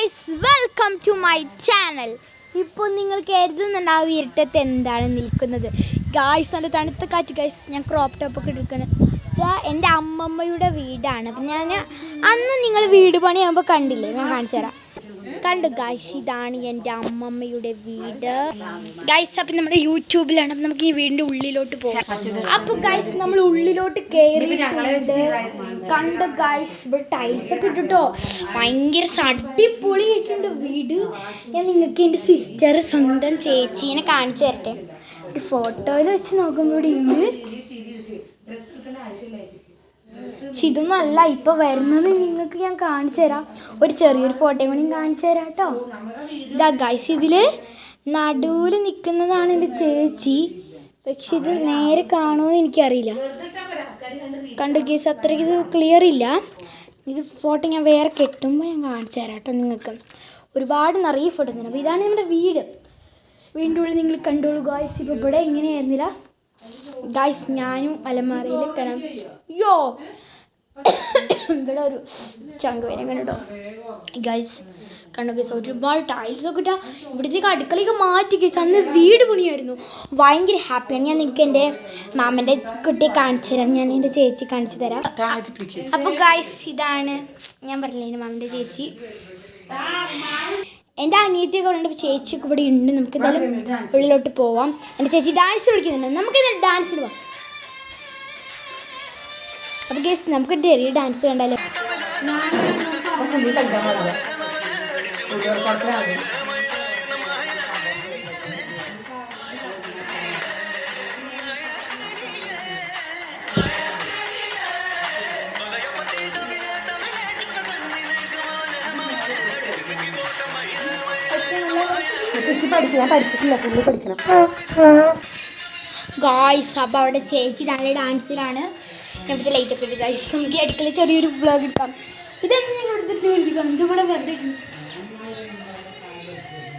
Guys, welcome to my channel. ഇപ്പോൾ നിങ്ങൾ കരുതുന്നുണ്ടാവും ഇരുട്ടത്ത് എന്താണ് നിൽക്കുന്നത്. ഗൈസ്, നല്ല തണുത്ത കാറ്റ്. ഗൈസ്, ഞാൻ ക്രോപ്പ് ടോപ്പൊക്കെ എടുക്കുന്നത് എൻ്റെ അമ്മമ്മയുടെ വീടാണ്. അപ്പം ഞാൻ അന്ന് നിങ്ങൾ വീട് പണിയാകുമ്പോൾ കണ്ടില്ലേ, ഞാൻ കാണിച്ചു തരാം. കണ്ടു ഗൈസ്, ഇതാണ് എൻ്റെ അമ്മമ്മയുടെ വീട്. ഗൈസ്, അപ്പം നമ്മുടെ യൂട്യൂബിലാണ്. അപ്പം നമുക്ക് ഈ വീടിൻ്റെ ഉള്ളിലോട്ട് പോകാം. അപ്പോൾ ഗൈസ്, നമ്മൾ ഉള്ളിലോട്ട് കയറിയിട്ടുണ്ട്. കണ്ടു ഗൈസ്, ഇവിടെ ടൈൽസ് ഒക്കെ ഇട്ടിട്ടോ ഭയങ്കര അടിപൊളിയായിട്ടുണ്ട് വീട്. ഞാൻ നിങ്ങൾക്ക് എൻ്റെ സിസ്റ്റർ, സ്വന്തം ചേച്ചീനെ കാണിച്ചു തരട്ടെ. ഒരു ഫോട്ടോയിൽ വെച്ച് നോക്കുമ്പോൾ ഇവിടെ ഉണ്ട്. പക്ഷെ ഇതൊന്നും അല്ല ഇപ്പോൾ വരുന്നത്. നിങ്ങൾക്ക് ഞാൻ കാണിച്ചു തരാം. ഒരു ചെറിയൊരു ഫോട്ടോയും കൂടി കാണിച്ചു തരാം കേട്ടോ. ഇതാ ഗൈസ്, ഇതിൽ നടുവിൽ നിൽക്കുന്നതാണ് എൻ്റെ ചേച്ചി. പക്ഷെ ഇത് നേരെ കാണുമെന്ന് എനിക്കറിയില്ല. കണ്ടു ഗൈസ്, അത്രയ്ക്ക് ഇത് ക്ലിയർ ഇല്ല. ഇത് ഫോട്ടോ ഞാൻ വേറെ കെട്ടുമ്പോൾ ഞാൻ കാണിച്ചു തരാം കേട്ടോ. നിങ്ങൾക്ക് ഒരുപാട് നിറയെ ഫോട്ടോ തന്നെ. അപ്പോൾ ഇതാണ് നമ്മുടെ വീട്. വീടിൻ്റെ ഉള്ളിൽ നിങ്ങൾ കണ്ടോളൂ ഗൈസ്. ഇപ്പോൾ ഇവിടെ എങ്ങനെയായിരുന്നില്ല ഗൈസ്. ഞാനും അലമാരയിൽ കിടം. യോ, ഇവിടെ ഒരു ചങ്ക് വേന കണ്ടോ ഗൈസ്. കണ്ടോ ഗൈസ്, ഒരുപാട് ടൈൽസൊക്കെ ഇട്ടാ. ഇവിടത്തേക്ക് അടുക്കളയൊക്കെ മാറ്റി ഗൈസ്. അന്ന് വീട് പണിയായിരുന്നു. ഭയങ്കര ഹാപ്പിയാണ്. ഞാൻ നിങ്ങൾക്ക് എൻ്റെ മാമൻ്റെ കുട്ടിയെ കാണിച്ചു തരാം. ഞാൻ എൻ്റെ ചേച്ചി കാണിച്ചു തരാം. അപ്പോൾ ഗൈസ്, ഇതാണ് ഞാൻ പറഞ്ഞില്ലേ എൻ്റെ മാമൻ്റെ ചേച്ചി. എൻ്റെ അനിയത്തിയൊക്കെ ഉണ്ട്. ചേച്ചിയൊക്കെ ഇവിടെ ഉണ്ട്. നമുക്ക് എന്തായാലും ഉള്ളിലോട്ട് പോവാം. എൻ്റെ ചേച്ചി ഡാൻസ് കളിക്കുന്നുണ്ട്. നമുക്ക് എന്തായാലും ഡാൻസിന് പോവാം. അപ്പോൾ ഗൈസ്, നമുക്ക് ചെറിയ ഡാൻസ് കണ്ടാലോ. ഞാൻ പഠിച്ചിട്ടില്ല, ഫുള്ള് പഠിക്കണം ഗായ്സ്. അപ്പോൾ അവിടെ ചേച്ചി ഡാൻസിലാണ്. ഇവിടുത്തെ ലൈറ്റൊക്കെ ഇട്ട് ഗായ്സ്. നമുക്ക് അടുക്കള ചെറിയൊരു വ്ളോഗ് എടുക്കാം. ഇതെന്താ നിങ്ങൾ എടുത്തിട്ട് എടുക്കണം. ഇതിവിടെ വെറുതെ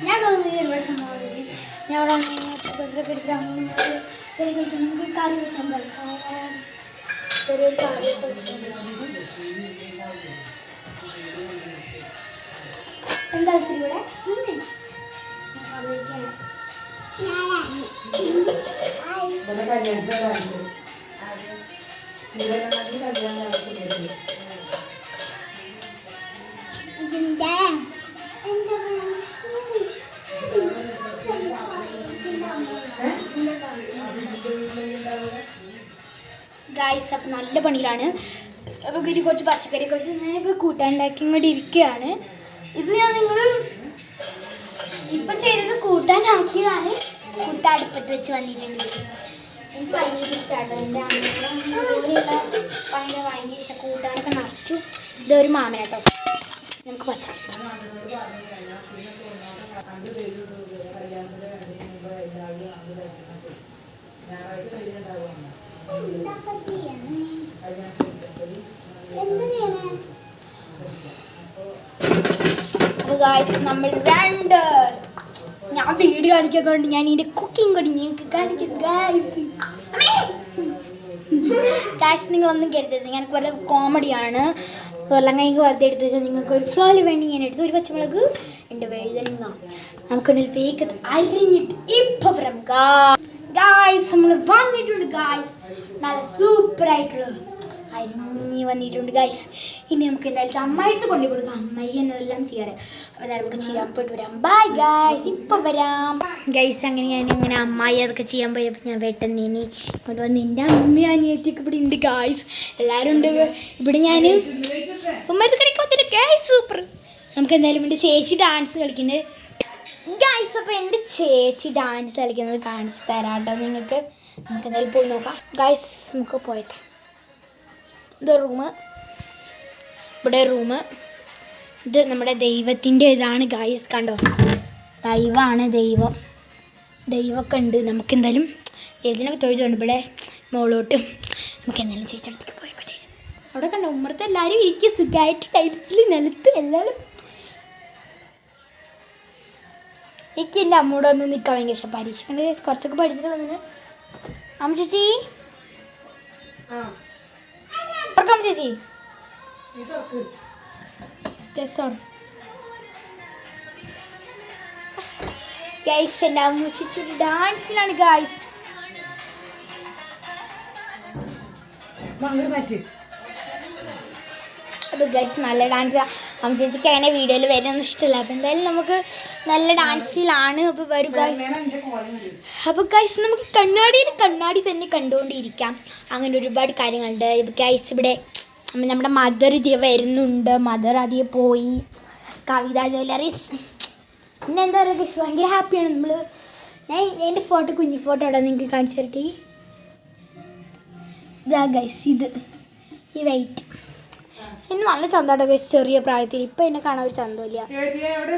ഞാൻ തോന്നുന്നു ഒരുപാട് സംഭവം. ഞാൻ അവിടെ വെറുതെ എടുക്കാം. നമുക്ക് കറി വെക്കാൻ ചെറിയൊരു കറി എന്താ ഇവിടെ ഗായ്സ്. അപ്പം നല്ല പണിയിലാണ്. അപ്പോൾ ഇനി കുറച്ച് പച്ചക്കറി കുറച്ച് ഞാനിപ്പോൾ കൂട്ടാനുണ്ടാക്കി ഇങ്ങോട്ട് ഇരിക്കുകയാണ്. ഇത് ഞാൻ നിങ്ങൾ ഇപ്പം ചെയ്തത് കൂട്ടാനാക്കിയതാണ്. കൂട്ടാൻ അടുപ്പത്ത് വെച്ച് വന്നിട്ടുണ്ട്. എനിക്ക് ഭയങ്കര ഇഷ്ടമാണ്. എൻ്റെ അമ്മയുള്ള ഭയങ്കര ഭയങ്കര ഇഷ്ടം. കൂട്ടാനൊക്കെ നിറച്ചു. ഇതൊരു മാമനാട്ടോ. നമുക്ക് പച്ചക്കറി ഗായ്സ്, നമ്മൾ ഞാൻ വീഡിയോ കാണിക്കൊക്കെ ഉണ്ട്. ഞാൻ ഇതിൻ്റെ കുക്കിംഗ് കൂടി നിങ്ങൾക്ക് കാണിക്കും ഗായ്സ്. ഗായ്സ്, നിങ്ങളൊന്നും കരുതരുത്. എനിക്ക് വളരെ കോമഡിയാണ്. ഉരുളങ്ങയ്ക്ക് വെറുതെ എടുത്ത് വെച്ചാൽ നിങ്ങൾക്ക് ഒരു ഫ്ലോയിൽ വേണ്ടി ഞാൻ എടുത്ത് ഒരു പച്ചമുളക് ഉണ്ട് വഴുതനങ്ങ നമുക്കൊരു വേഗം അരിഞ്ഞിട്ട് ഇപ്പം വരാം ഗായ്സ്. നമ്മൾ വന്നിട്ടുണ്ട് ഗായ്സ്. നല്ല സൂപ്പറായിട്ടുള്ള അരിഞ്ഞ് വന്നിട്ടുണ്ട് ഗൈസ്. ഇനി നമുക്ക് എന്തായാലും അമ്മായിടത്ത് കൊണ്ടു കൊടുക്കാം. അമ്മായി എന്നെല്ലാം ചെയ്യാറ്. അപ്പോൾ നമുക്ക് ചെയ്യാൻ പോയിട്ട് വരാം. ബൈ ഗൈസ്, ഇപ്പം വരാം ഗൈസ്. അങ്ങനെ ഞാനിങ്ങനെ അമ്മായി അതൊക്കെ ചെയ്യാൻ പോയപ്പോൾ ഞാൻ പെട്ടെന്ന് ഇനി ഇങ്ങോട്ട് വന്ന് എൻ്റെ അമ്മയും അനിയത്തിയൊക്കെ ഇവിടെ ഉണ്ട് ഗൈസ്. എല്ലാവരും ഉണ്ട് ഇവിടെ. ഞാൻ ഉമ്മത്ത് കളിക്കാത്ത ഗൈസ് സൂപ്പർ. നമുക്ക് എന്തായാലും എൻ്റെ ചേച്ചി ഡാൻസ് കളിക്കുന്നുണ്ട് ഗൈസ്. അപ്പോൾ എൻ്റെ ചേച്ചി ഡാൻസ് കളിക്കുന്നത് കാണിച്ച് തരാം കേട്ടോ നിങ്ങൾക്ക്. നമുക്ക് എന്തായാലും പോയി നോക്കാം ഗൈസ്. നമുക്ക് പോയേക്കാം. ഇത് റൂമ്, ഇവിടെ റൂമ്. ഇത് നമ്മുടെ ദൈവത്തിൻ്റെ ഇതാണ് ഗൈസ്. കണ്ടോ, ദൈവമാണ്. ദൈവമൊക്കെ ഉണ്ട്. നമുക്ക് എന്തായാലും ദൈവത്തിനൊക്കെ തൊഴുതുണ്ട്. ഇവിടെ മോളോട്ട് നമുക്ക് എന്തായാലും ചേച്ചിയടുത്തേക്ക് പോയൊക്കെ ചെയ്തു. അവിടെ കണ്ടോ, ഉമ്മറത്ത് എല്ലാവരും ഇരിക്കും സുഖമായിട്ട് ടൈൽസിൽ നിലത്ത് എല്ലാവരും. എനിക്ക് എൻ്റെ അമ്മൂടെ ഒന്ന് നിൽക്കാൻ ഭയങ്കര ഇഷ്ടം. പരീക്ഷ കുറച്ചൊക്കെ പഠിച്ചിട്ട് വന്നിട്ട് അമ്മ ചേച്ചി ചേച്ചി രസമാണ്. ഗൈസ് എൻ്റെ അമ്മൂച്ചി ഡാൻസിലാണ് ഗൈസ്. അപ്പോൾ ഗൈസ് നല്ല ഡാൻസ്. അമ്മച്ചേച്ചിക്ക് അങ്ങനെ വീഡിയോയിൽ വരുന്നൊന്നും ഇഷ്ടമല്ല. അപ്പോൾ എന്തായാലും നമുക്ക് നല്ല ഡാൻസിലാണ്. അപ്പോൾ വരും ഗൈസ്. അപ്പോൾ ഗൈസ് നമുക്ക് കണ്ണാടി തന്നെ കണ്ടുകൊണ്ടിരിക്കാം. അങ്ങനെ ഒരുപാട് കാര്യങ്ങളുണ്ട്. ഇപ്പോൾ ഗൈസ് ഇവിടെ നമ്മുടെ മദർ ഇതിൽ വരുന്നുണ്ട്. മദർ അതിൽ പോയി. കവിത ജ്വല്ലറീസ് പിന്നെ എന്താ പറയുക ഗൈസ്, ഭയങ്കര ഹാപ്പിയാണ് നമ്മൾ. ഞാൻ എൻ്റെ ഫോട്ടോ കുഞ്ഞു ഫോട്ടോ ഇവിടെ നിങ്ങൾക്ക് കാണിച്ചു തരട്ടെ. ഇതാ ഗൈസ്, ഇത് ഈ വെയിറ്റ് എന്നെ നല്ല ചന്തമാട്ടോ ഗൈസ്. ചെറിയ പ്രായത്തിൽ ഇപ്പം എന്നെ കാണാൻ ഒരു ചന്തമില്ല.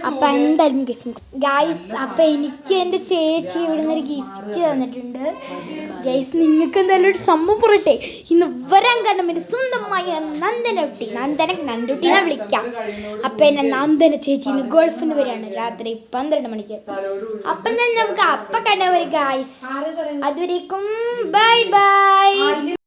അപ്പം എന്തായാലും ഗൈസ് അപ്പം എനിക്ക് എൻ്റെ ചേച്ചി ഇവിടെ നിന്നൊരു ഗിഫ്റ്റ് തന്നിട്ടുണ്ട് ഗൈസ്. നിങ്ങൾക്ക് എന്തായാലും ഒരു സംഭവം പറയട്ടെ. ഇന്ന് വരാൻ കാരണം എൻ്റെ സ്വന്തമായ നന്ദനക്കുട്ടി നന്ദുട്ടിനെ വിളിക്കാം. അപ്പം എന്നെ നന്ദന ചേച്ചി ഇന്ന് ഗൾഫിൽ നിന്ന് വരികയാണ് രാത്രി 12 മണിക്ക്. അപ്പം തന്നെ നമുക്ക് അപ്പം കണ്ടാൽ വരും ഗൈസ്. അതുവരേക്കും ബൈ ബൈ.